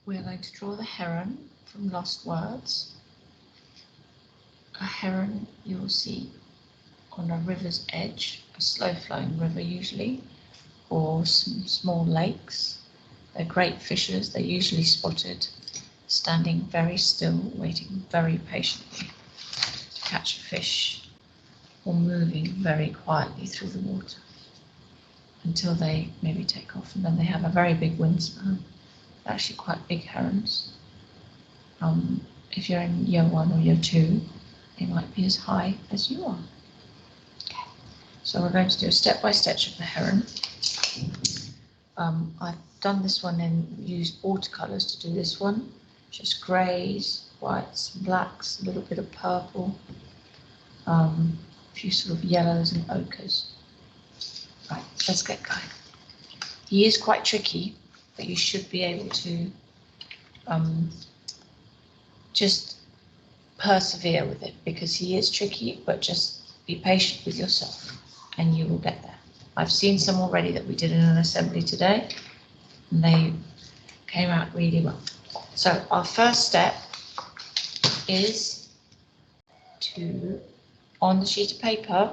we're going to draw the heron from Lost Words. A heron you will see on a river's edge, a slow-flowing river usually, or some small lakes. They're great fishers. They're usually spotted standing very still, waiting very patiently to catch a fish, or moving very quietly through the water until they maybe take off, and then they have a very big wingspan. They're actually quite big herons. If you're in year 1 or year 2, they might be as high as you are. Okay. So we're going to do a step-by-step of the heron. I've done this one and used watercolours to do this one. Just greys, whites, blacks, a little bit of purple, a few sort of yellows and ochres. Right, let's get going. He is quite tricky, but you should be able to just persevere with it, because he is tricky, but just be patient with yourself and you will get there. I've seen some already that we did in an assembly today, and they came out really well. So our first step is to, on the sheet of paper,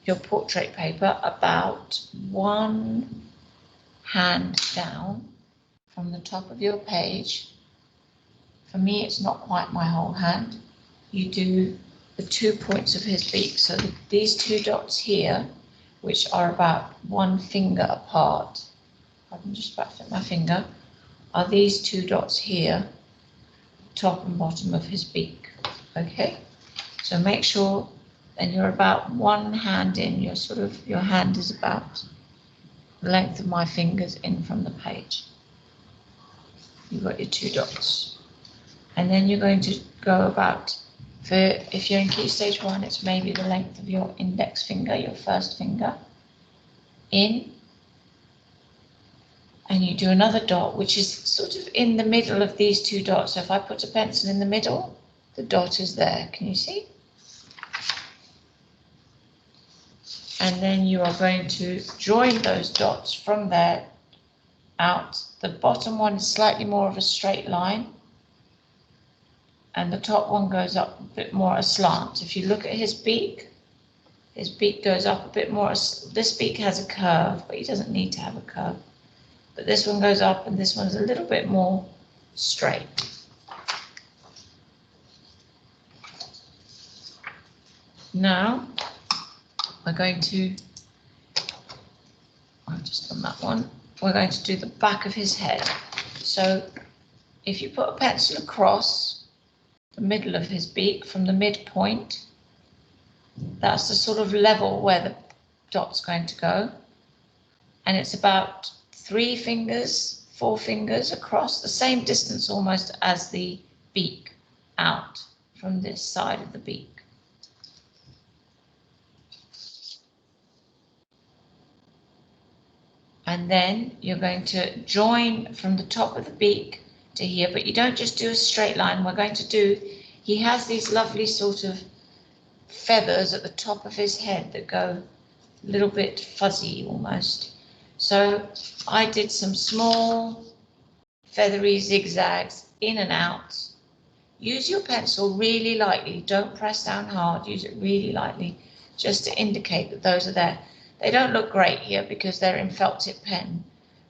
your portrait paper, about 1 hand down from the top of your page. For me, it's not quite my whole hand. You do the 2 points of his beak. So these 2 dots here, which are about 1 finger apart, I can just about fit my finger, are these 2 dots here, top and bottom of his beak. Okay, so make sure then you're about 1 hand in. Your hand is about the length of my fingers in from the page. You've got your 2 dots, and then you're going to go about, if you're in key stage 1, it's maybe the length of your index finger, your first finger, in, and you do another dot, which is sort of in the middle of these 2 dots. So if I put a pencil in the middle, the dot is there. Can you see? And then you are going to join those dots from there out. The bottom one is slightly more of a straight line, and the top one goes up a bit more aslant. If you look at his beak goes up a bit more. This beak has a curve, but he doesn't need to have a curve. But this one goes up, and this one's a little bit more straight. Now we're going to, I've just done that one, we're going to do the back of his head. So if you put a pencil across the middle of his beak from the midpoint, that's the sort of level where the dot's going to go, and it's about 3 fingers, 4 fingers across, the same distance almost as the beak out from this side of the beak. And then you're going to join from the top of the beak to here, but you don't just do a straight line. We're going to do, he has these lovely sort of feathers at the top of his head that go a little bit fuzzy almost. So I did some small feathery zigzags in and out. Use your pencil really lightly. Don't press down hard. Use it really lightly just to indicate that those are there. They don't look great here because they're in felt tip pen,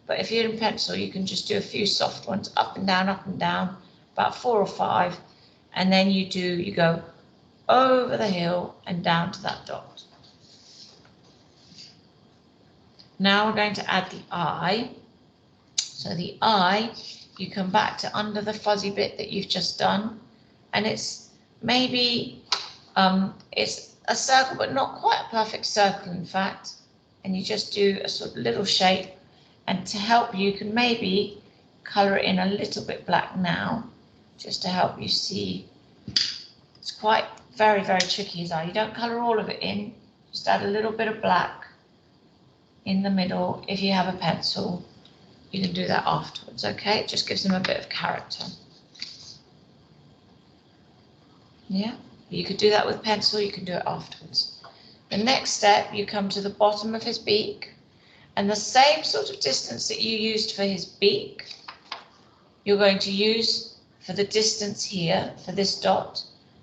but if you're in pencil, you can just do a few soft ones up and down, about 4 or 5, and then you go over the hill and down to that dot. Now we're going to add the eye. So the eye, you come back to under the fuzzy bit that you've just done, and it's maybe, it's a circle, but not quite a perfect circle, in fact. And you just do a sort of little shape, and to help you can maybe colour it in a little bit black now, just to help you see. It's quite very, very tricky, his eye. You don't colour all of it in, just add a little bit of black in the middle. If you have a pencil, you can do that afterwards, okay? It just gives them a bit of character. Yeah, you could do that with pencil, you can do it afterwards. The next step, you come to the bottom of his beak, and the same sort of distance that you used for his beak, you're going to use for the distance here, for this dot,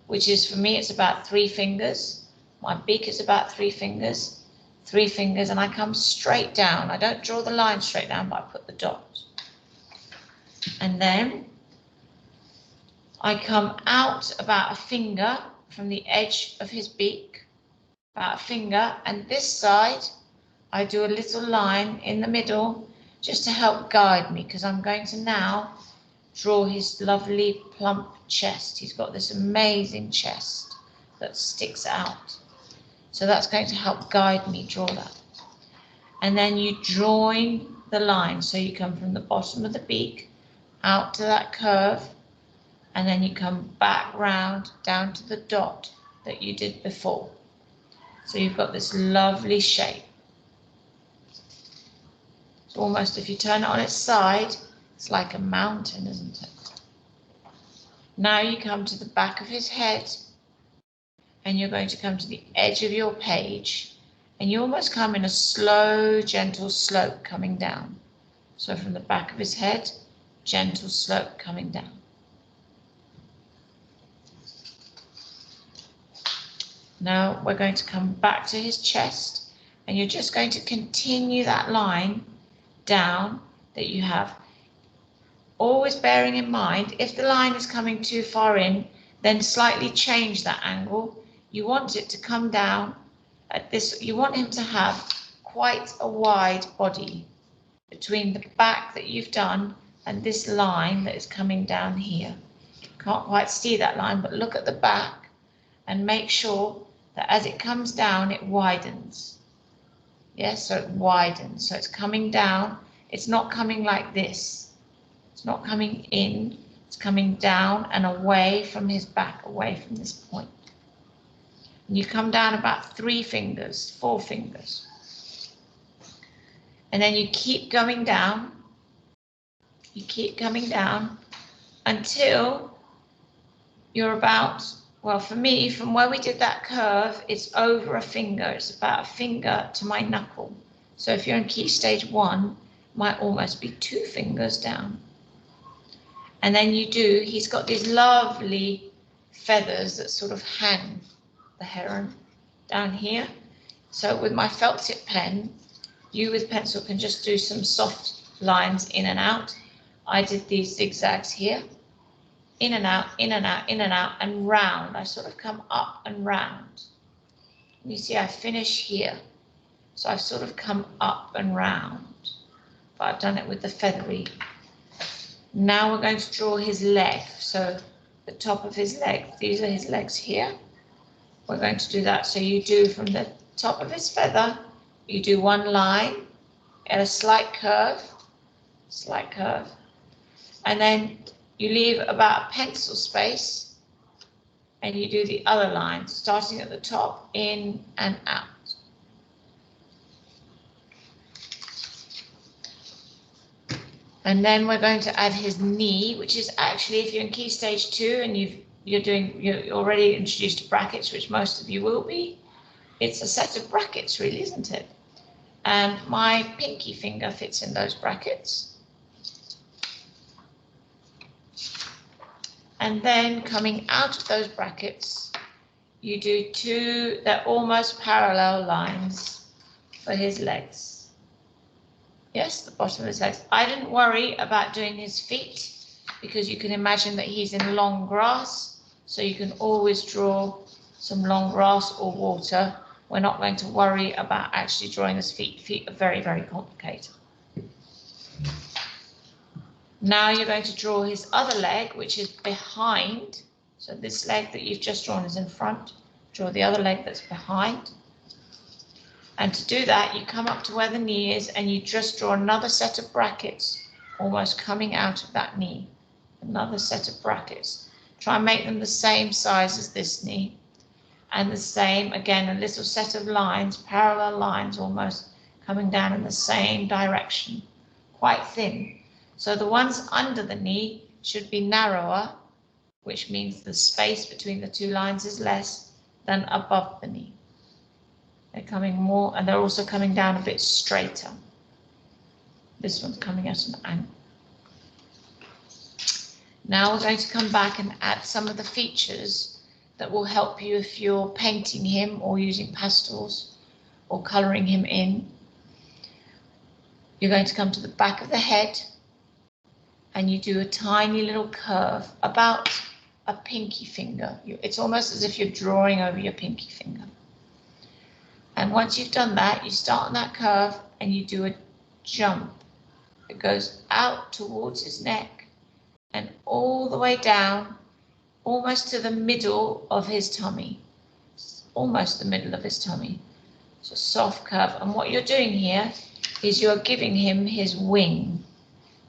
which is, for me, it's about 3 fingers. My beak is about 3 fingers, and I come straight down. I don't draw the line straight down, but I put the dot. And then I come out about a finger from the edge of his beak, about a finger, and this side, I do a little line in the middle just to help guide me, because I'm going to now draw his lovely plump chest. He's got this amazing chest that sticks out. So that's going to help guide me draw that. And then you join the line. So you come from the bottom of the beak out to that curve, and then you come back round down to the dot that you did before. So you've got this lovely shape. It's almost, if you turn it on its side, it's like a mountain, isn't it? Now you come to the back of his head, and you're going to come to the edge of your page, and you almost come in a slow, gentle slope coming down. So from the back of his head, gentle slope coming down. Now we're going to come back to his chest, and you're just going to continue that line down that you have. Always bearing in mind, if the line is coming too far in, then slightly change that angle. You want it to come down at this, you want him to have quite a wide body between the back that you've done and this line that is coming down here. Can't quite see that line, but look at the back and make sure that as it comes down, it widens. Yes, so it widens. So it's coming down. It's not coming like this. It's not coming in. It's coming down and away from his back, away from this point. And you come down about 3 fingers, 4 fingers. And then you keep going down. You keep coming down until you're about, well, for me, from where we did that curve, it's over a finger. It's about a finger to my knuckle. So if you're in key stage 1, it might almost be 2 fingers down. And then you do, he's got these lovely feathers that sort of hang the heron down here. So with my felt tip pen, you with pencil can just do some soft lines in and out. I did these zigzags here, in and out, in and out, in and out, and round. I sort of come up and round. And you see I finish here. So I've sort of come up and round, but I've done it with the feathery. Now we're going to draw his leg. So the top of his leg, these are his legs here. We're going to do that. So you do from the top of his feather, you do one line at a slight curve, and then you leave about a pencil space, and you do the other line, starting at the top, in and out. And then we're going to add his knee, which is actually, if you're in key stage 2 and you're already introduced to brackets, which most of you will be, it's a set of brackets, really, isn't it? And my pinky finger fits in those brackets. And then coming out of those brackets, you do 2, they're almost parallel lines for his legs. Yes, the bottom of his legs. I didn't worry about doing his feet because you can imagine that he's in long grass, so you can always draw some long grass or water. We're not going to worry about actually drawing his feet. Feet are very, very complicated. Now you're going to draw his other leg, which is behind. So this leg that you've just drawn is in front. Draw the other leg that's behind. And to do that, you come up to where the knee is and you just draw another set of brackets, almost coming out of that knee. Another set of brackets. Try and make them the same size as this knee. And the same, again, a little set of lines, parallel lines almost, coming down in the same direction, quite thin. So the ones under the knee should be narrower, which means the space between the 2 lines is less than above the knee. They're coming more, and they're also coming down a bit straighter. This one's coming at an angle. Now we're going to come back and add some of the features that will help you if you're painting him or using pastels or colouring him in. You're going to come to the back of the head and you do a tiny little curve, about a pinky finger. It's almost as if you're drawing over your pinky finger. And once you've done that, you start on that curve and you do a jump. It goes out towards his neck and all the way down, almost to the middle of his tummy. Almost the middle of his tummy. It's a soft curve. And what you're doing here is you're giving him his wing,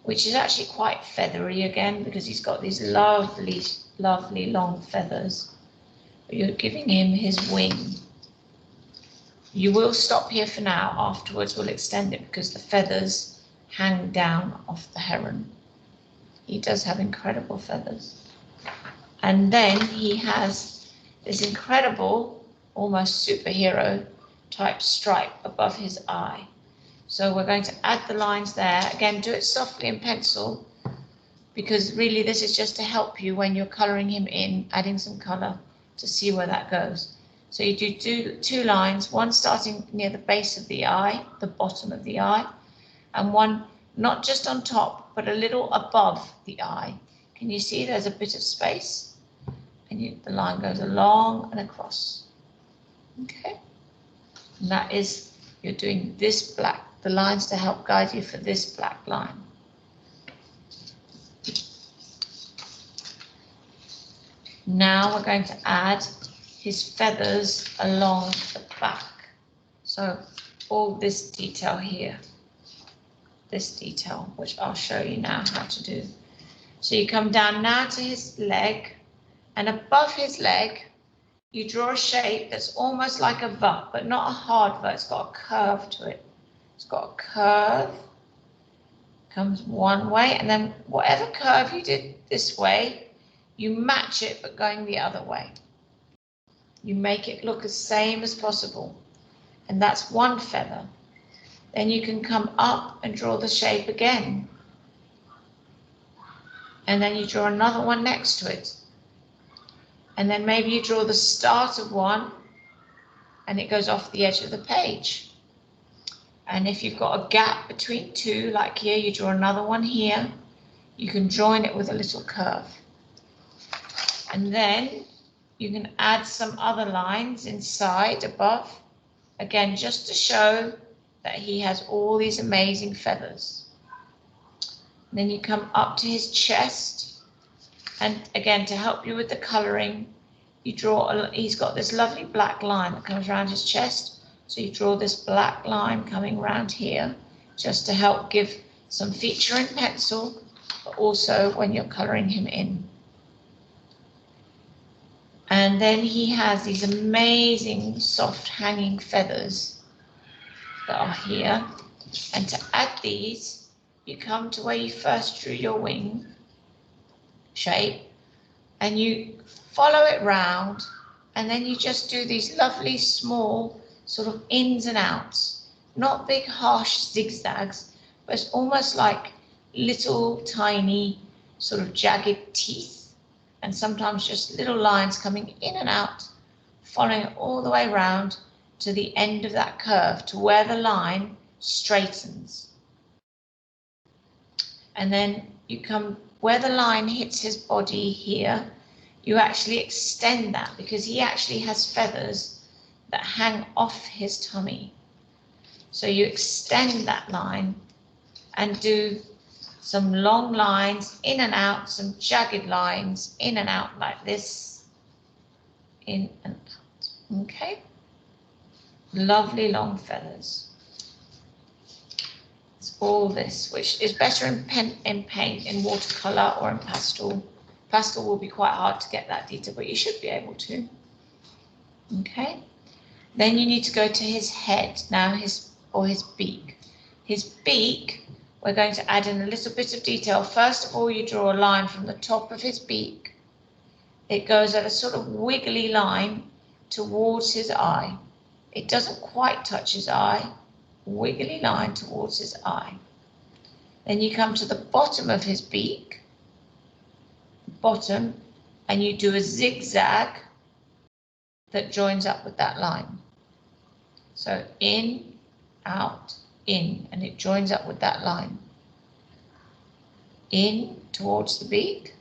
which is actually quite feathery again, because he's got these lovely, lovely long feathers. But you're giving him his wing. You will stop here for now. Afterwards, we'll extend it because the feathers hang down off the heron. He does have incredible feathers. And then he has this incredible, almost superhero type stripe above his eye. So we're going to add the lines there. Again, do it softly in pencil, because really this is just to help you when you're colouring him in, adding some colour to see where that goes. So you do two lines, one starting near the base of the eye, the bottom of the eye, and one not just on top, but a little above the eye. Can you see there's a bit of space? And the line goes along and across. Okay? And that is, you're doing this black, the lines to help guide you for this black line. Now we're going to add his feathers along the back. So all this detail here, this detail, which I'll show you now how to do. So you come down now to his leg, and above his leg, you draw a shape that's almost like a V, but not a hard V. It's got a curve to it. It's got a curve, comes one way, and then whatever curve you did this way, you match it, but going the other way. You make it look as same as possible, and that's one feather. Then you can come up and draw the shape again, and then you draw another one next to it, and then maybe you draw the start of one and it goes off the edge of the page. And if you've got a gap between two, like here, you draw another one here. You can join it with a little curve, and then you can add some other lines inside above, again just to show that he has all these amazing feathers. And then you come up to his chest, and again to help you with the colouring, you draw, he's got this lovely black line that comes around his chest, so you draw this black line coming around here just to help give some feature in pencil, but also when you're colouring him in. And then he has these amazing soft hanging feathers that are here. And to add these, you come to where you first drew your wing shape and you follow it round, and then you just do these lovely small sort of ins and outs, not big harsh zigzags, but it's almost like little tiny sort of jagged teeth, and sometimes just little lines coming in and out, following it all the way around to the end of that curve, to where the line straightens. And then you come where the line hits his body here, you actually extend that, because he actually has feathers that hang off his tummy. So you extend that line and do some long lines in and out, some jagged lines in and out like this, in and out. Okay, lovely long feathers. It's all this, which is better in paint, in watercolor or in pastel. Pastel will be quite hard to get that detail, but you should be able to. Okay, then you need to go to his head now, his beak. His beak, we're going to add in a little bit of detail. First of all, you draw a line from the top of his beak. It goes at a sort of wiggly line towards his eye. It doesn't quite touch his eye, wiggly line towards his eye. Then you come to the bottom of his beak, bottom and you do a zigzag that joins up with that line. So in, out, in, and it joins up with that line. In towards the beak,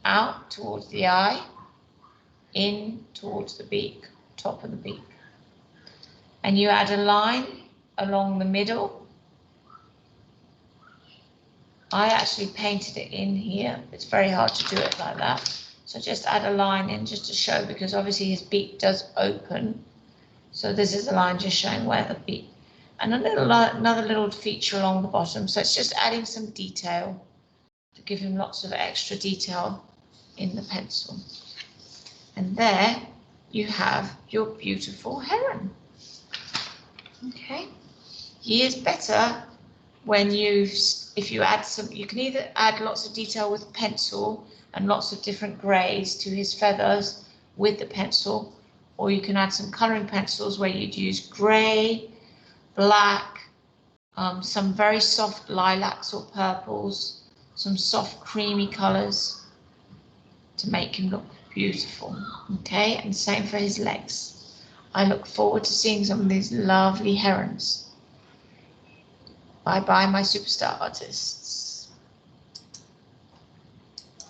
out towards the eye, in towards the beak, top of the beak. And you add a line along the middle. I actually painted it in here. It's very hard to do it like that. So just add a line in just to show, because obviously his beak does open. So this is a line just showing where the beak, and another little feature along the bottom. So it's just adding some detail to give him lots of extra detail in the pencil. And there you have your beautiful heron. Okay, he is better when if you add some, you can either add lots of detail with pencil and lots of different greys to his feathers with the pencil, or you can add some colouring pencils where you'd use grey, black, some very soft lilacs or purples, some soft creamy colours to make him look beautiful. Okay, and same for his legs. I look forward to seeing some of these lovely herons. Bye bye, my superstar artist.